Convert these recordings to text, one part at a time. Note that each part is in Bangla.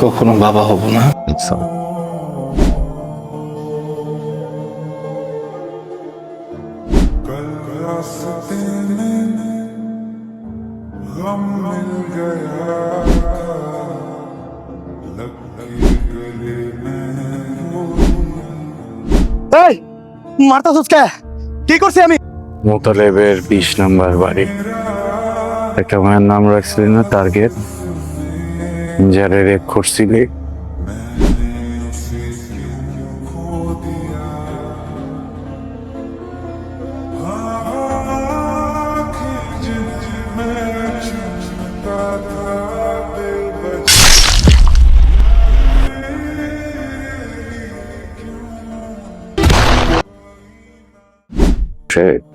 কখনো বাবা হব না। এই মারতাছস কে? কি করছি আমি? মোতালেবের 20 নম্বর বাড়ি। একটা মায়ের নাম রাখছিলি না টার্গেট, যারা রেপ করছিলি।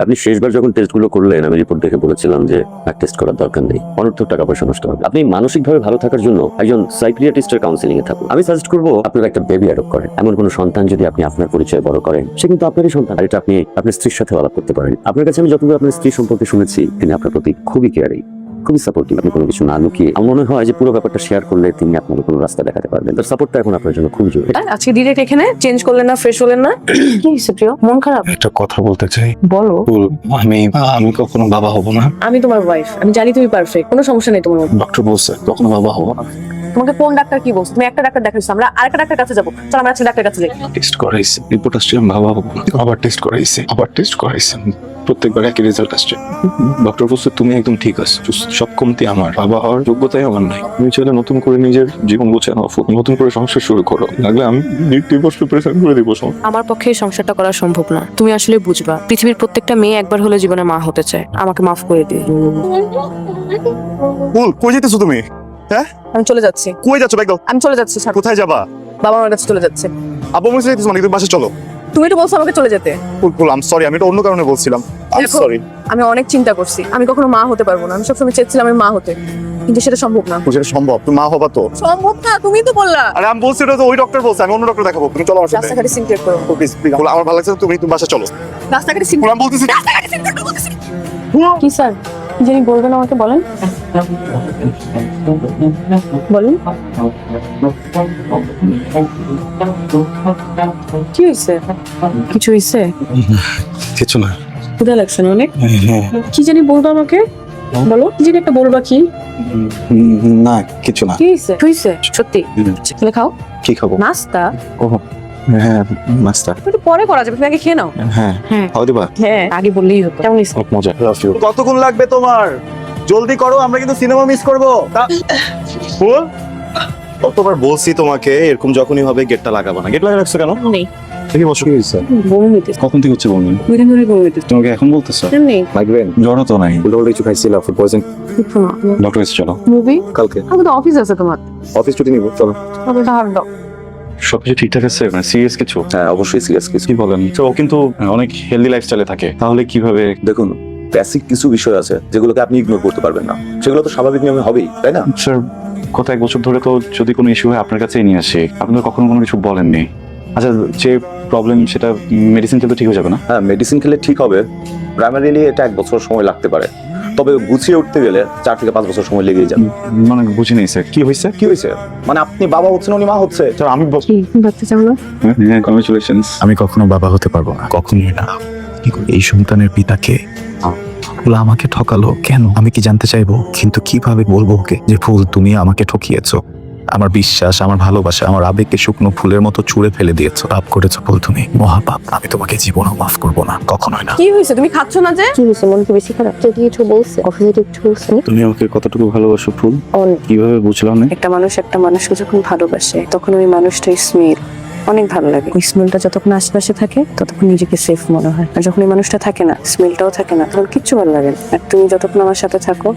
আপনি শেষবার যখন টেস্টগুলো করলেন আমি রিপোর্ট দেখে বলেছিলাম যে আর টেস্ট করার দরকার নেই, অনর্থক টাকা পয়সা নষ্ট হবে। আপনি মানসিকভাবে ভালো থাকার জন্য একজন সাইকিয়াট্রিস্টের কাউন্সিলিং এ থাকুন। আমি সাজেস্ট করবো আপনার একটা বেবি অ্যাডপ্ট করেন। এমন কোনো সন্তান যদি আপনি আপনার পরিচয়ে বড় করেন, সে কিন্তু আপনারই সন্তান। আর এটা আপনি আপনার স্ত্রীর সাথে আলাপ করতে পারেন। আপনার কাছে আমি যতদূর আপনার স্ত্রী সম্পর্কে শুনেছি, তিনি আপনার প্রতি খুবই কেয়ারিং, খুবই সাপোর্টিভ। আপনি কোনো কিছু না লুকিয়ে, আমার মনে হয় যে পুরো ব্যাপারটা শেয়ার করলে তিনি আপনাকে কোনো রাস্তা দেখাতে পারবেন। তার সাপোর্টটা এখন আপনার জন্য খুবই জরুরি। আজকে ডিরেক্ট এখানে চেঞ্জ করলেন না, ফ্রেশ হলেন না? কি হয়েছে প্রিয়, মন খারাপ? একটা কথা বলতে চাই। বলো। আমি কখনো বাবা হব না। আমি তোমার ওয়াইফ, আমি জানি তুমি পারফেক্ট, কোনো সমস্যা নেই তোমার মধ্যে। ডক্টর বলছে কখনো বাবা হব না। তোমাকে কোন ডাক্তার কি বলছে? তুমি একটা ডাক্তার দেখাইছো, আমরা আরেকটা ডাক্তার কাছে যাবো। চল আমরা আজকে ডাক্তার কাছে যাই। টেস্ট করাইছে, রিপোর্ট আসছে আমি বাবা হব না। আবার টেস্ট করাইছে, প্রত্যেকবার একই রেজাল্ট আসছে। ডক্টর বলছে তুমি একদম ঠিক আছো, সব কমতি আমার, বাবা হওয়ার যোগ্যতাই আমার নাই। তুমি চাইলে নতুন করে নিজের জীবন গোছানো, নতুন করে সংসার শুরু করো, লাগলে আমি ডিভোর্স প্রিপারেশন করে দিব। আমার পক্ষে এই সংসারটা করা সম্ভব না। তুমি আসলে বুঝবা, পৃথিবীর প্রত্যেকটা মেয়ে একবার হলে জীবনে মা হতে চায়। আমাকে মাফ করে দিও। বল, কই যেতেছো তুমি? হ্যাঁ, আমি চলে যাচ্ছি। কই যাচ্ছ? ব্যাগ দাও। আমি চলে যাচ্ছি। ছাড়ো। কোথায় যাবা? বাবা আমার কাছে চলে যাচ্ছে। আব্বু বলছে যেতেছো মানে, তুমি বাসে চলো। তুমি তো বলছো আমাকে চলে যেতে। বল, আই এম সরি, আমি এটা অন্য কারণে বলছিলাম। আই এম দেখো, সরি। আমি অনেক চিন্তা করছি, আমি কখনো মা হতে পারবো না। আমি সবসময় চেয়েছিলাম আমি মা হতে, কিন্তু সেটা সম্ভব না। যেটা সম্ভব, তুমি মা হবা তো? সম্ভব না, তুমি তো বললা। আরে আমি বলছি এটা তো ওই ডক্টর বলছে, আমি অন্য ডক্টর দেখাবো। তুমি চলো আমার সাথে। রাস্তাঘাটে সিনক্রেট করো। প্লিজ প্লিজ, আমার ভালো লাগছে, তুমি বাসে চলো। রাস্তাঘাটে আমি সিনক্রেট, বলতেছি। রাস্তাঘাটে সিনক্রেট বলতেছি। কি স্যার, কি জানি বলবেন আমাকে, বলেন। বলেন কি হয়েছে? কিছু হয়েছে? কিছু না। ক্ষুধা লাগছে না অনেক? হ্যাঁ। কি জানি বলবো আমাকে, বলো কি জানি একটা বলবা। কি না, কিছু না। কি হয়েছে? কি হয়েছে সত্যি? তাহলে খাও। কি খাবো? নাস্তা? ও হ্যাঁ, নাস্তা। একটু পরে করা যাবে, তুমি আগে খেয়ে নাও। হ্যাঁ, হ্যাঁ খাওয়া দিবা? হ্যাঁ, আগে বললেই হতো। কেমন হয়েছে? খুব মজা। Love you. কতক্ষণ লাগবে তোমার? জলদি করো, আমরা কিন্তু সিনেমা মিস করবো। বল, কতবার বলছি তোমাকে এরকম যখনই হবে গেটটা লাগাবো না। গেট লাগা রাখছো কেন? নেই, দেখি বসো। কি হয়েছে? বমি হইতেছে। কখন থেকে হচ্ছে বমি? দুই দিন ধরে বমি হইতেছে। তোমাকে এখন বলতেছো? নেই, লাগবেন? জ্বরও তো নাই। উল্টো কিছু খাইছিল, ফুড পয়জন। কিছু না। ডক্টর কাছে চলো। মুভি? কালকে আমি তো অফিস আছে তোমার। অফিস ছুটি নিব, চলো। তবে ধার দাও। সবকিছু ঠিকঠাক আছে? মানে সিরিয়াস কিছু? হ্যাঁ, অবশ্যই সিরিয়াস কিছু। কি বলেন? তো ও কিন্তু অনেক হেলদি লাইফস্টাইলে থাকে, তাহলে কিভাবে? দেখুন, বেসিক কিছু বিষয় আছে যেগুলোকে আপনি ইগনোর করতে পারবেন না। সেগুলো তো স্বাভাবিক নিয়মে হবেই, তাই না? স্যার, গত 1 বছর ধরে তো যদি কোনো ইস্যু হয় আপনার কাছেই নিয়ে আসি, আপনি তো কখনো কোনো কিছু বলেননি। আচ্ছা, যে প্রবলেম সেটা মেডিসিন খেলে ঠিক হয়ে যাবে না? হ্যাঁ, মেডিসিন খেলে ঠিক হবে। প্রাইমারিলি এটা 1 বছর সময় লাগতে পারে, তবে গুছিয়ে উঠতে গেলে 4 থেকে 5 বছর সময় লেগেই যাবে। মানে বুঝি নেই স্যার, কি হয়েছে? কি হয়েছে মানে? আপনি বাবা হচ্ছেন, উনি মা হচ্ছে। স্যার আমি কি বাচ্চা চাও না? হ্যাঁ, কংগ্রেচুলেশনস। আমি কখনো বাবা হতে পারবো না, কখনোই না। এই সন্তানের পিতাকে ফুল আমাকে ঠকালো কেন? আমি কি জানতে চাইবো, কিন্তু কিভাবে বলবো ওকে যে ফুল তুমি আমাকে ঠকিয়েছো? আমার বিশ্বাস, আমার ভালোবাসা, আমার আবেগকে শুকনো ফুলের মতো ছুঁড়ে ফেলে দিয়েছো। পাপ করেছো ফুল, তুমি মহাপাপ। আমি তোমাকে জীবনও মাফ করবো না, কখনোই না। কি হয়েছে? তুমি খাচ্ছ না যে? কি হয়েছে? মন কি বেশি খারাপ? কে কিছু বলছে? অফিসে কিছু বলছে? তুমি আমাকে কতটুকু ভালোবাসো ফুল? অনেক। কিভাবে বুঝলাম না? একটা মানুষ একটা মানুষকে যখন ভালোবাসে, তখন ওই মানুষটাই স্মেল অনেক ভালো লাগে। ওই স্মেলটা যতক্ষণ আশেপাশে থাকে ততক্ষণ নিজেকে সেফ মনে হয়। আর যখন ওই মানুষটা থাকে না, স্মেলটাও থাকে না, তখন কিচ্ছু ভালো লাগে না। আর তুমি যতক্ষণ আমার সাথে থাকো,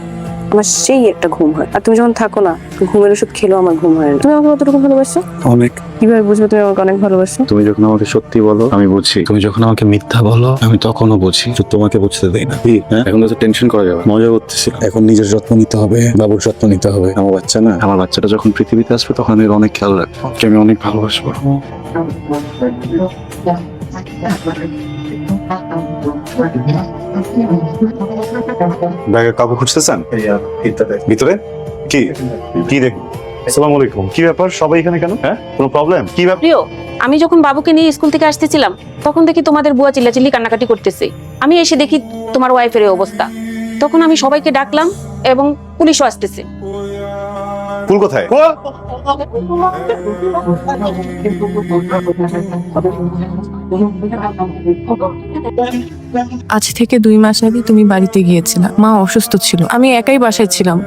আমার সেই একটা ঘুম হয়। আর তুমি যখন থাকো না, ঘুমের ওষুধ খেলেও আমার ঘুম হয় না। তুমি আমাকে কতটুকু ভালোবাসো? অনেক। কিভাবে বুঝবে তুমি আমাকে অনেক ভালোবাসো? তুমি যখন আমাকে সত্যি বলো আমি বুঝি, তুমি যখন আমাকে মিথ্যা বলো আমি তখনও বুঝি। তো তোমাকে বুঝতে দেই না। হ্যাঁ, এখন তো টেনশন করা যাবে, মজা করতেছি। এখন নিজের যত্ন নিতে হবে, বাবুর যত্ন নিতে হবে। আমার বাচ্চা না, আমার বাচ্চাটা যখন পৃথিবীতে আসবে তখন আমি অনেক খেয়াল রাখবো, ওকে আমি অনেক ভালোবাসবো। ব্যাগে কাপড় খুঁজতেছেন ভিতরে? কি কি দেখ? আসসালামু আলাইকুম। কি ব্যাপার, সবাই এখানে কেন? হ্যাঁ, কোনো প্রবলেম? কি ব্যাপার? প্রিয়, আমি যখন বাবুকে নিয়ে স্কুল থেকে আসতেছিলাম তখন দেখি তোমাদের বুয়া চিল্লাচিল্লি কান্নাকাটি করতেছে। আমি এসে দেখি তোমার ওয়াইফের এই অবস্থা। তখন আমি সবাইকে ডাকলাম এবং পুলিশও আসতেছে। ফুল কোথায়? আজ থেকে 2 মাস আগে তুমি বাড়িতে গিয়েছিলা, মা অসুস্থ ছিল, আমি একাই বাসায় ছিলাম।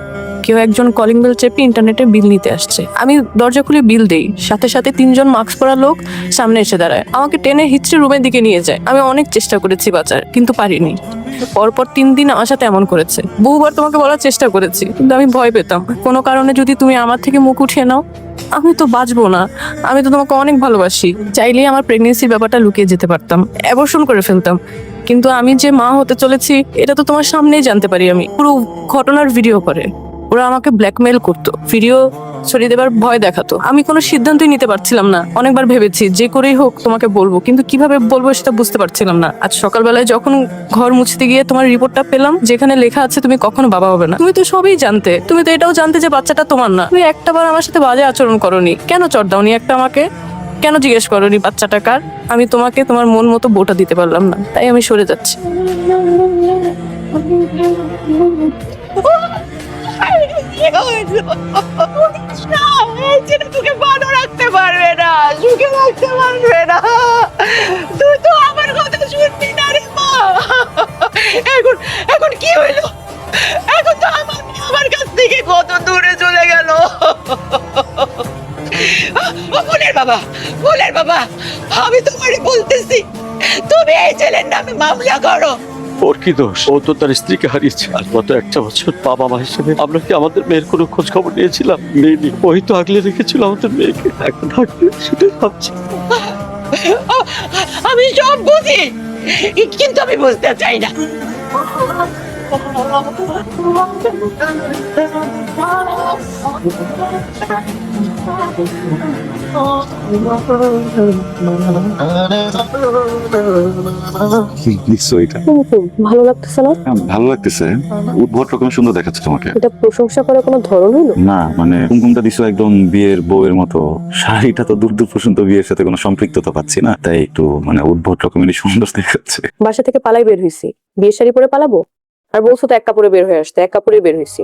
কেউ একজন কলিং বেল চেপে ইন্টারনেটে বিল নিতে আসছে। আমি দরজা খুলে বিল দেই, সাথে সাথে 3 জন মাস্ক পরা লোক সামনে এসে দাঁড়ায়, আমাকে টেনে হিচড়ে রুমের দিকে নিয়ে যায়। আমি অনেক চেষ্টা করেছি বাঁচার, কিন্তু পারিনি। পরপর 3 দিন আমার সাথে এমন করেছে। বহুবার তোমাকে বলার চেষ্টা করেছি, কিন্তু আমি ভয় পেতাম কোনো কারণে যদি তুমি আমার থেকে মুখ উঠিয়ে নাও, আমি তো বাঁচবো না। আমি তো তোমাকে অনেক ভালোবাসি। চাইলেই আমার প্রেগনেন্সির ব্যাপারটা লুকিয়ে যেতে পারতাম, অ্যাবর্শন করে ফেলতাম, কিন্তু আমি যে মা হতে চলেছি এটা তো তোমার সামনেই জানতে পারি। আমি পুরো ঘটনার ভিডিও করে ওরা আমাকে ব্ল্যাকমেল করতো, ভিডিও ছড়িয়ে দেবার ভয় দেখাতো। আমি কোনো সিদ্ধান্তই নিতে পারছিলাম না। অনেকবার ভেবেছি যে করেই হোক তোমাকে বলবো, কিন্তু কিভাবে বলবো সেটা বুঝতে পারছিলাম না। আজ সকালবেলায় যখন ঘর মুছতে গিয়ে তোমার রিপোর্টটা পেলাম, যেখানে লেখা আছে তুমি কখনো বাবা হবে না। তুমি তো সবই জানতে, তুমি তো এটাও জানতে যে বাচ্চাটা তোমার না। তুমি একটাবার আমার সাথে বাজে আচরণ করনি, কেন চড় দাওনি একটা আমাকে? কেন জিজ্ঞেস করনি বাচ্চাটা কার? আমি তোমাকে তোমার মন মতো বউটা দিতে পারলাম না, তাই আমি সরে যাচ্ছি। তোকে ভালো রাখতে পারবে না, সুখে রাখতে পারবে না। তুই তো আমার কথা শুনবি না রে মা। এখন এখন কি হইলো? এখন তো আমার কাছ থেকে কত দূরে চলে গেল। ফুলের বাবা, আমি তোমারে বলতেছি, তুমি এই ছেলের নামে মামলা করো। ওর কি দোষ? ও তো তার স্ত্রীকে হারিয়েছে। আর গত 1 বছর বাবা মা হিসেবে আমরা কি আমাদের মেয়ের কোনো খোঁজ খবর নিয়েছিলাম? নেইনি। ওই তো আগলে রেখেছিল আমাদের মেয়েকে, এখন থাকবে সেটাই ভাবছি। আমি সব বুঝি, কিন্তু আমি বুঝতে চাই না। লিখছো এটা? ভালো লাগতেছে না? ভালো লাগতেছে, উদ্ভট রকমের সুন্দর দেখাচ্ছে তোমাকে। এটা প্রশংসা করার কোনো ধরন হলো? না মানে কুমকুমটা দিছো একদম বিয়ের বউয়ের মতো, শাড়িটা তো দূর দূর পর্যন্ত বিয়ের সাথে কোনো সম্পৃক্ততা পাচ্ছি না, তাই একটু মানে উদ্ভট রকমেরই সুন্দর দেখাচ্ছে। বাসা থেকে পালাই বের হয়েছি, বিয়ের শাড়ি পরে পালাবো? আর বলছো তো 1 কাপড়ে বের হয়ে আসতে, 1 কাপড়ে বের হয়েছি।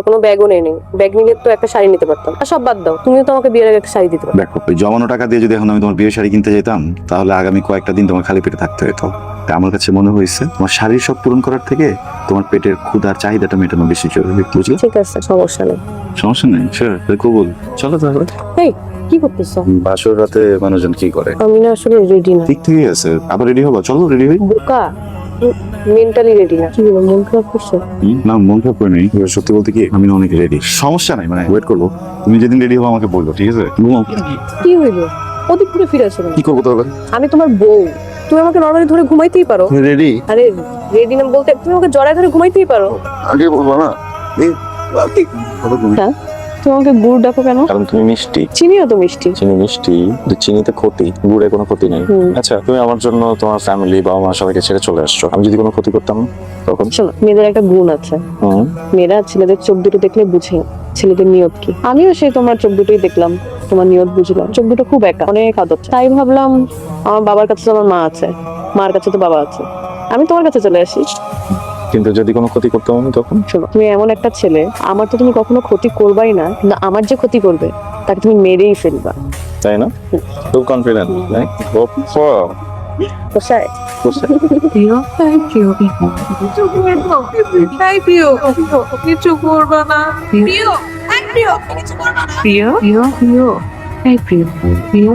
কোনো ব্যাগও নেই। ব্যাগ নিলে তো একটা শাড়ি নিতে পারতাম। আর সব বাদ দাও, তুমিও তো আমাকে বিয়ের আগে একটা শাড়ি দিতে পারো। দেখো, ওই জমানো টাকা দিয়ে যদি এখন আমি তোমার বিয়ের শাড়ি কিনতে যেতাম, তাহলে আগামী কয়েকটা দিন তোমার খালি পেটে থাকতে হতো। তাই আমার কাছে মনে হয়েছে তোমার শাড়ির সব পূরণ করার থেকে তোমার পেটের ক্ষুধার চাহিদাটা মেটানো বেশি জরুরি, বুঝলে? ঠিক আছে, সমস্যা নেই। সমস্যা নেই, স্যার কবুল। চলো তাহলে। এই কি করতেছো? বাসর রাতে মানুষজন কি করে? আমি না আসলে রেডি না। ঠিক ঠিকই আছে, আবার রেডি হবা? চলো রেডি হই। বোকা, মেন্টালি রেডি না। কি বলো, মন খারাপ করছো? না, মন খারাপ করে নেই, সত্যি বলতে কি আমি না অনেক রেডি। সমস্যা নাই, মানে ওয়েট করবো। তুমি যেদিন রেডি হবো আমাকে বলবো, ঠিক আছে? ঘুমাও। কি হইলো? ওদিক ঘুরে ফিরে আসো না। কি করবো তবে? আমি তোমার বউ, তুমি আমাকে নরমালি ধরে ঘুমাইতেই পারো। রেডি? আরে রেডি না বলতে তুমি আমাকে জড়ায় ধরে ঘুমাইতেই পারো। আগে বলবো না? হ্যাঁ, তুমি আমাকে গুড় ডাকো কেন? কারণ তুমি মিষ্টি। চিনিও তো মিষ্টি। চিনি মিষ্টি, চিনিতে ক্ষতি, গুড়ে কোনো ক্ষতি নাই। আচ্ছা, তুমি আমার জন্য তোমার ফ্যামিলি, বাবা মা সবাইকে ছেড়ে চলে আসছো, আমি যদি কোনো ক্ষতি করতাম তখন? শোনো, মেয়েদের একটা গুণ আছে, মেয়েরা ছেলেদের চোখ দুটো দেখলে বুঝে ছেলেদের নিয়ত কি। আমিও সেই তোমার চোখ দুটোই দেখলাম, তোমার নিয়ত বুঝলাম। চোখ দুটো খুব একা, অনেক আদর। তাই ভাবলাম আমার বাবার কাছে তো আমার মা আছে, মার কাছে তো বাবা আছে, আমি তোমার কাছে চলে আসি। কিন্তু যদি কোনো ক্ষতি করতাম আমি তখন? শোনো, তুমি এমন একটা ছেলে, আমার তো তুমি কখনো ক্ষতি করবাই না, না আমার যে ক্ষতি করবে তাকে তুমি মেরেই ফেলবা, তাই না? খুব কনফিডেন্ট, নাই? কোথায়? প্রিয়, কিছু করবা না। প্রিয়, প্রিয়,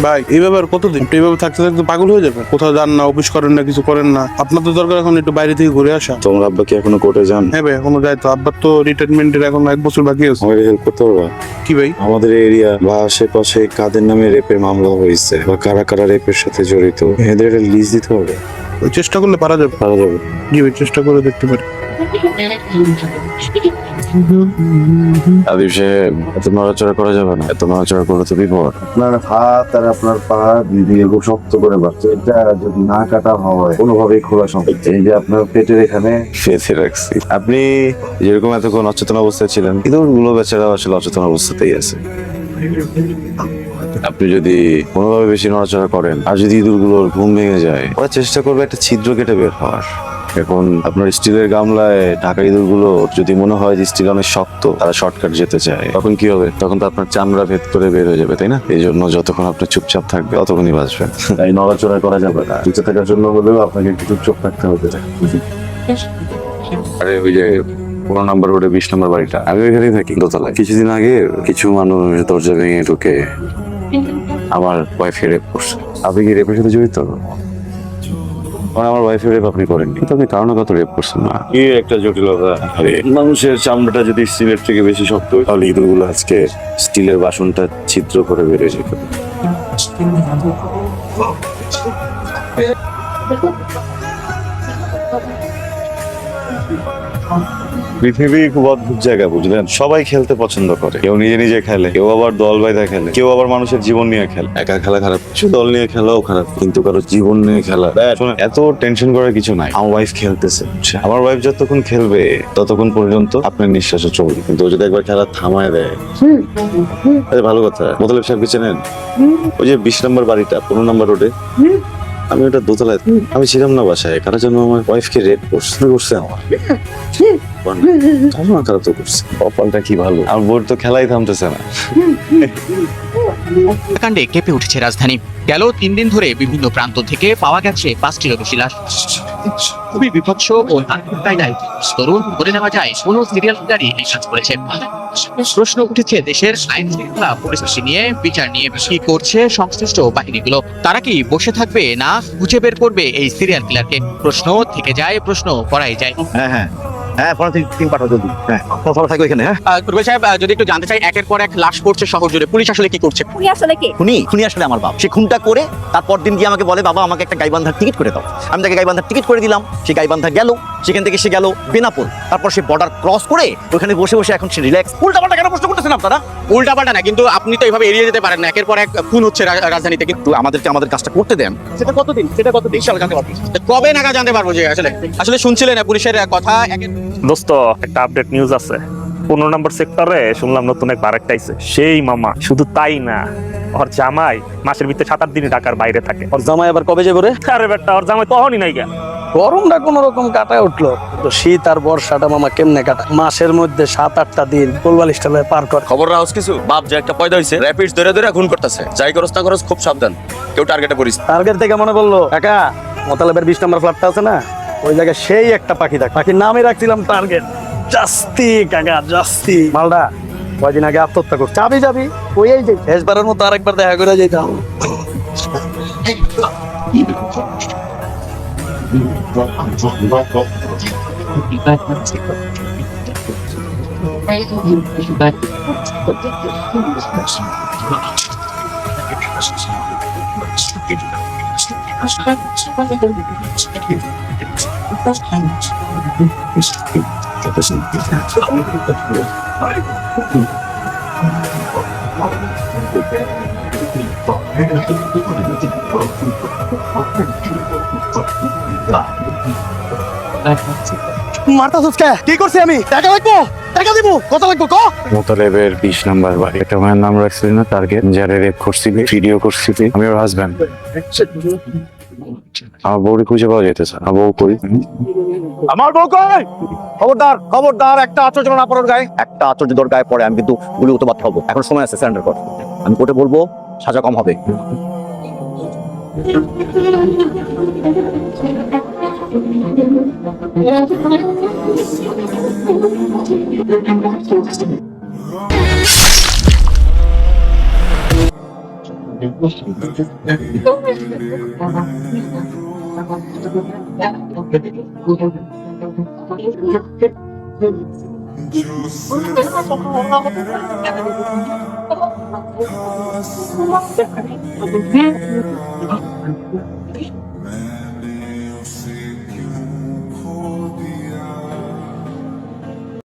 ভাই এই ব্যাপার কতদিন এইভাবে থাকতে থাকতে পাগল হয়ে যাবে? কোথাও যান না, অফিস করেন না, কিছু করেন না। আপনার তো দরকার এখন একটু বাইরে থেকে ঘুরে আসা। তোমার আব্বা কি এখনো কোর্টে যান? হ্যাঁ ভাই, এখনো যায় তো। আব্বার তো রিটায়ারমেন্টের এখন 1 বছর বাকি আছে। আমাকে হেল্প করতে পারবা? কি ভাই? আমাদের এরিয়া বা আশেপাশে কাদের নামে রেপের মামলা হয়েছে বা কারা কারা রেপের সাথে জড়িত, এদের একটা লিস্ট দিতে হবে। ওই চেষ্টা করলে পারা যাবে। পারা যাবে। জি ভাই, চেষ্টা করে দেখতে পারি। আবির সাহেব, এত নড়াচড়া করা যাবে না, এত নড়াচড়া করলে তো বিপদ। আপনার হাত আর আপনার পা দিয়ে খুব শক্ত করে বাড়ছে, এটা যদি না কাটা হয় কোনোভাবেই খোলা সম্ভব। এই যে আপনার পেটের এখানে ফেসে রাখছি। আপনি যেরকম এতক্ষণ অচেতন অবস্থায় ছিলেন, ইঁদুরগুলো বেচারা আসলে অচেতন অবস্থাতেই আছে। আপনি যদি কোনোভাবে বেশি নড়াচড়া করেন আর যদি ইঁদুরগুলোর ঘুম ভেঙে যায়, ওরা চেষ্টা করবে একটা ছিদ্র কেটে বের হওয়ার। এখন আপনার স্টিলের গামলায় ঢাকা ইঁদুরগুলো যদি মনে হয় যে স্টিল অনেক শক্ত, তারা শর্টকাট যেতে চায়, তখন কি হবে? তখন তো আপনার চামড়া ভেদ করে বের হয়ে যাবে, তাই না? এই জন্য যতক্ষণ আপনি চুপচাপ থাকবে ততক্ষণই বাঁচবেন। তাই নড়াচড়া করা যাবে না। বেঁচে থাকার জন্য হলেও আপনাকে একটু চুপচাপ থাকতে হবে। আরে ওই যে 15 নম্বর রোডে 20 নম্বর বাড়িটা, আমি ওইখানেই থাকি, দোতলায়। কিছুদিন আগে কিছু মানুষ দরজা ভেঙে ঢুকে আমার ওয়াইফকে রেপ করছে। আপনি কি রেপের সাথে জড়িত? আমার ওয়াইফের রেপ আপনি করেননি, কিন্তু আপনি কারণগত রেপ করছেন না। কি একটা জটিলতা! আরে মানুষের চামড়াটা যদি স্টিলের থেকে বেশি শক্ত হয়, তাহলে ইঁদুরগুলো আজকে স্টিলের বাসনটা ছিদ্র করে বেরিয়ে যেত। পৃথিবী খুব অদ্ভুত জায়গা, বুঝলেন? সবাই খেলতে পছন্দ করে, কেউ নিজে নিজে খেলে, কেউ আবার দল বাইদা খেলে, কেউ আবার মানুষের জীবন নিয়ে খেলে। একা খেলা খারাপ কিছু, দল নিয়ে খেলাও খারাপ, কিন্তু কারো জীবন নিয়ে খেলা শোনেন, এত টেনশন করার কিছু নাই। আমার ওয়াইফ খেলতেছে, আমার ওয়াইফ যতক্ষণ খেলবে ততক্ষণ পর্যন্ত আপনার নিঃশ্বাসও চলবে, কিন্তু ও যদি একবার খেলা থামায় দেয়, আরে ভালো কথা। মোতালেব সাহেবকে চেনেন? ওই যে 20 নম্বর বাড়িটা 15 নম্বর রোডে, আমি ওটা দোতলায়, আমি ছিলাম না বাসায়, কারা যেন আমার ওয়াইফকে রেপ করছে আমার। খারাপ তো করছে, কপালটা কি ভালো, আমার বোর তো খেলাই থামতেছে না। কাণ্ডে কেঁপে উঠেছে রাজধানী। গেল 3 দিন ধরে বিভিন্ন প্রান্ত থেকে পাওয়া গেছে 5টিরও বেশি লাশ। খুবই বিভৎস ও কায়দায় তরুণ ধরে নেওয়া যায় কোন সিরিয়াল কিলারই এই কাজ করেছে। প্রশ্ন উঠেছে দেশের আইন শৃঙ্খলা পরিস্থিতি নিয়ে, বিচার নিয়ে। কি করছে সংশ্লিষ্ট বাহিনীগুলো? তারা কি বসে থাকবে, না খুঁজে বের করবে এই সিরিয়াল কিলারকে? প্রশ্ন থেকে যায়, প্রশ্ন করাই যায়। হ্যাঁ পরে তিন পাঠাও জলদি। হ্যাঁ কথা থাকবে এখানে। হ্যাঁ কুরবাই সাহেব, যদি একটু জানতে চাই, একের পর এক লাশ পড়ছে শহর জুড়ে, পুলিশ আসলে কি করছে? খুনি আসলে আমার বাপ। সে খুনটা করে তারপর দিন গিয়ে আমাকে বলে, বাবা আমাকে একটা গাইবান্ধার টিকিট করে দাও। আমি তাকে গাইবান্ধার টিকিট করে দিলাম, সে গাইবান্ধা গেল, সেখান থেকে সে গেল বেনাপোল, তারপর সে বর্ডার ক্রস করে ওখানে বসে বসে এখন সে রিল্যাক্স। উল্টাপাল্টা কেন প্রশ্ন করতেছেন আপনারা? উল্টাপাল্টা না, কিন্তু আপনি তো এইভাবে এড়িয়ে যেতে পারেন না। একের পর এক খুন হচ্ছে রাজধানীতে, কিন্তু আমাদেরকে আমাদের কাজটা করতে দেন। সেটা কতদিন ইনশাআল্লাহ জানতে পারবো। কবে নাগাদ জানতে পারবো যে আসলে শুনছিলেন পুলিশের কথা? দোস্ত, একটা আপডেট নিউজ আছে। 15 নম্বর সেক্টরে শুনলাম নতুন এক বারেকটা আইছে, সেই মামা। শুধু তাই না, ওর জামাই মাসের ভিতরে 7-8 দিন ঢাকার বাইরে থাকে। ওর জামাই আবার কবে যাবে রে? আরে বেটা, ওর জামাই তখনই নাই গা। গরমটা কোন রকম কাটায় উঠলো, তো শীত আর বর্ষাটা মামা কেমনে কাটায়? মাসের মধ্যে 7-8টা দিন কোলবালিশটা পার করে। খবর রাখছ কিছু? বাপ যে একটা পয়দা হইছে, র্যাপিড ধরে ধরে খুন করতেছে। যাই করস না করস খুব সাবধান, কেউ টার্গেটে পড়িস। টার্গেট থেকে মনে পড়লো, কাকা মোতালেবের 20 নম্বর ফ্ল্যাটটা আছে না, ওই জায়গায় সেই একটা পাখি থাকে। পাখির নামই রাখছিলাম টার্গেট। জাস্তি কাকা, জাস্তি মালদা কয়দিন আগে আত্মহত্যা করছে। যাবি ওই যে শেষবারের মতো আরেকবার দেখা করে যেতাম। কি করছি আমি? টাকা লাগবো, টাকা দিব, কত লাগবো ক? মোতালেবের 20 নম্বর বাড়ি, একটা মায়ের নাম রাখছিলি না টার্গেট, যারে রেপ করছিলি, ভিডিও করছিলি। আমি ওর হাজব্যান্ড। আমার বউকে খুঁজে পাওয়া যেতেছে, আমার বউ কই? আমার বউ কই? খবরদার খবরদার, একটা আচর্য না পড়ার গায়ে, একটা আচর্য তোর গায়ে পড়ে আমি কিন্তু গুলি উতবাদ হবো। এখন সময় আছে, সারেন্ডার কর। আমি কোর্টে বলবো, সাজা কম হবে।